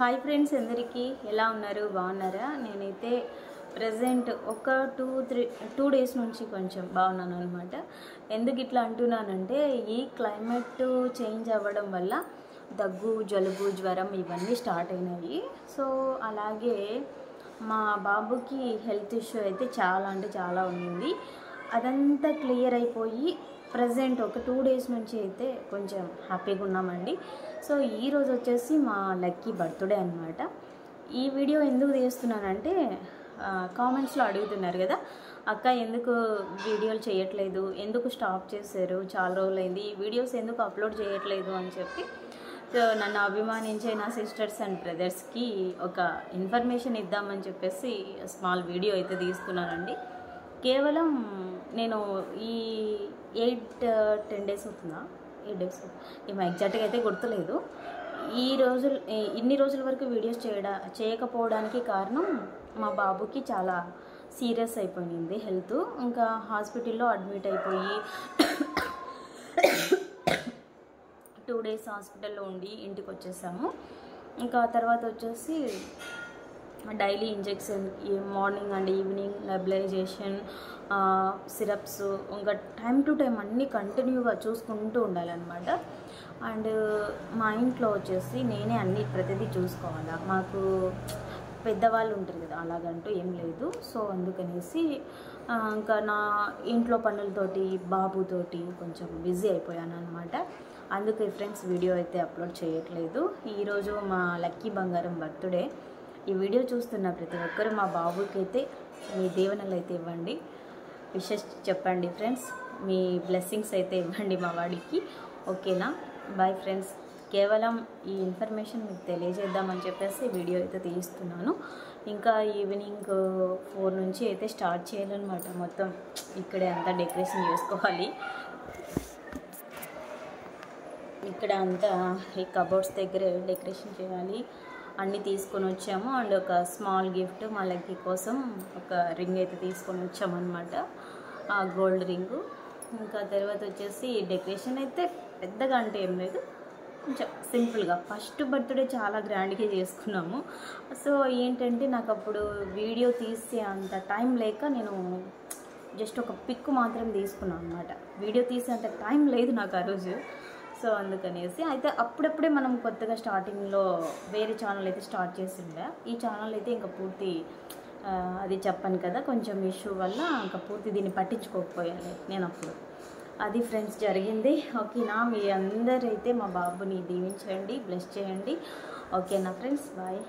Hi friends, అందరికీ ఎలా ఉన్నారు? బాగున్నారా? నేనైతే ప్రజెంట్ ఒక 2 డేస్ నుంచి కొంచెం బాగున్నాను అనమాట. ఎందుకు ఇట్లా అంటున్నానంటే, ఈ క్లైమేట్ చేంజ్ అవ్వడం వల్ల దగ్గు, జలుబు, జ్వరం ఇవన్నీ స్టార్ట్ అయినాయి. సో అలాగే మా బాబుకి హెల్త్ ఇష్యూ అయితే చాలా అంటే చాలా ఉంది. అదంతా క్లియర్ అయిపోయి ప్రజెంట్ ఒక 2 డేస్ నుంచి అయితే కొంచెం హ్యాపీగా ఉన్నామండి. సో ఈరోజు వచ్చేసి మా లక్కీ బర్త్డే అనమాట. ఈ వీడియో ఎందుకు తీస్తున్నానంటే, కామెంట్స్లో అడుగుతున్నారు కదా, అక్క ఎందుకు వీడియోలు చేయట్లేదు, ఎందుకు స్టాప్ చేశారు, చాలా రోజులైంది, వీడియోస్ ఎందుకు అప్లోడ్ చేయట్లేదు అని చెప్పి. సో నన్ను అభిమానించే నా సిస్టర్స్ అండ్ బ్రదర్స్కి ఒక ఇన్ఫర్మేషన్ ఇద్దామని చెప్పేసి స్మాల్ వీడియో అయితే తీసుకున్నానండి. కేవలం నేను ఈ 8-10 డేస్ అవుతుందా, 8 డేస్ ఏమో ఎగ్జాక్ట్గా అయితే గుర్తులేదు. ఇన్ని రోజుల వరకు వీడియోస్ చేయకపోవడానికి కారణం, మా బాబుకి చాలా సీరియస్ అయిపోయింది హెల్త్. ఇంకా హాస్పిటల్లో అడ్మిట్ అయిపోయి 2 డేస్ హాస్పిటల్లో ఉండి ఇంటికి వచ్చేసాము. ఇంకా తర్వాత వచ్చేసి daily injection, morning and evening nebulisation, syrups, ఇంకా టైం టు టైం అన్నీ కంటిన్యూగా చూసుకుంటూ ఉండాలన్నమాట. అండ్ మా ఇంట్లో వచ్చేసి నేనే అన్ని ప్రతిదీ చూసుకోవాలా, మాకు పెద్దవాళ్ళు ఉంటారు కదా, అలాగంటూ ఏం లేదు. సో అందుకనేసి ఇంకా నా ఇంట్లో పనులతోటి బాబుతోటి కొంచెం బిజీ అయిపోయాను అనమాట. అందుకే ఫ్రెండ్స్ వీడియో అయితే అప్లోడ్ చేయట్లేదు. ఈరోజు మా లక్కీ బంగారం బర్త్డే. ఈ వీడియో చూస్తున్న ప్రతి ఒక్కరూ మా బాబుకి అయితే మీ దీవెనలు అయితే ఇవ్వండి, విషెస్ చెప్పండి ఫ్రెండ్స్, మీ బ్లెస్సింగ్స్ అయితే ఇవ్వండి మా వాడికి. ఓకేనా? Bye friends. కేవలం ఈ ఇన్ఫర్మేషన్ మీకు తెలియజేద్దామని చెప్పేసి వీడియో అయితే తీస్తున్నాను. ఇంకా ఈవినింగ్ 4 నుంచి అయితే స్టార్ట్ చేయాలన్నమాట. మొత్తం ఇక్కడే అంతా డెకరేషన్ చేసుకోవాలి. ఇక్కడ అంతా ఈ కబోర్డ్స్ దగ్గర డెకరేషన్ చేయాలి. అన్నీ తీసుకొని వచ్చాము. అండ్ ఒక స్మాల్ గిఫ్ట్ మా లక్కీ కోసం ఒక రింగ్ అయితే తీసుకొని వచ్చామన్నమాట, ఆ గోల్డ్ రింగు. ఇంకా తర్వాత వచ్చేసి డెకరేషన్ అయితే పెద్దగా అంటే ఏం లేదు, కొంచెం సింపుల్గా. ఫస్ట్ బర్త్డే చాలా గ్రాండ్గా చేసుకున్నాము. సో ఏంటంటే, నాకు అప్పుడు వీడియో తీసే అంత టైం లేక నేను జస్ట్ ఒక పిక్ మాత్రం తీసుకున్నాను అనమాట. వీడియో తీసే అంత టైం లేదు నాకు ఆ రోజు. సో అందుకనేసి అయితే అప్పుడప్పుడే మనం కొత్తగా స్టార్టింగ్లో వేరే ఛానల్ అయితే స్టార్ట్ చేసిండే. ఈ ఛానల్ అయితే ఇంకా పూర్తి అది చెప్పాను కదా, కొంచెం ఇష్యూ వల్ల ఇంకా పూర్తి దీన్ని పట్టించుకోకపోయాను నేను అప్పుడు. అది ఫ్రెండ్స్ జరిగింది. ఓకేనా? మీ అందరైతే మా బాబుని దీవించండి, బ్లెస్ చేయండి. ఓకేనా ఫ్రెండ్స్? బాయ్.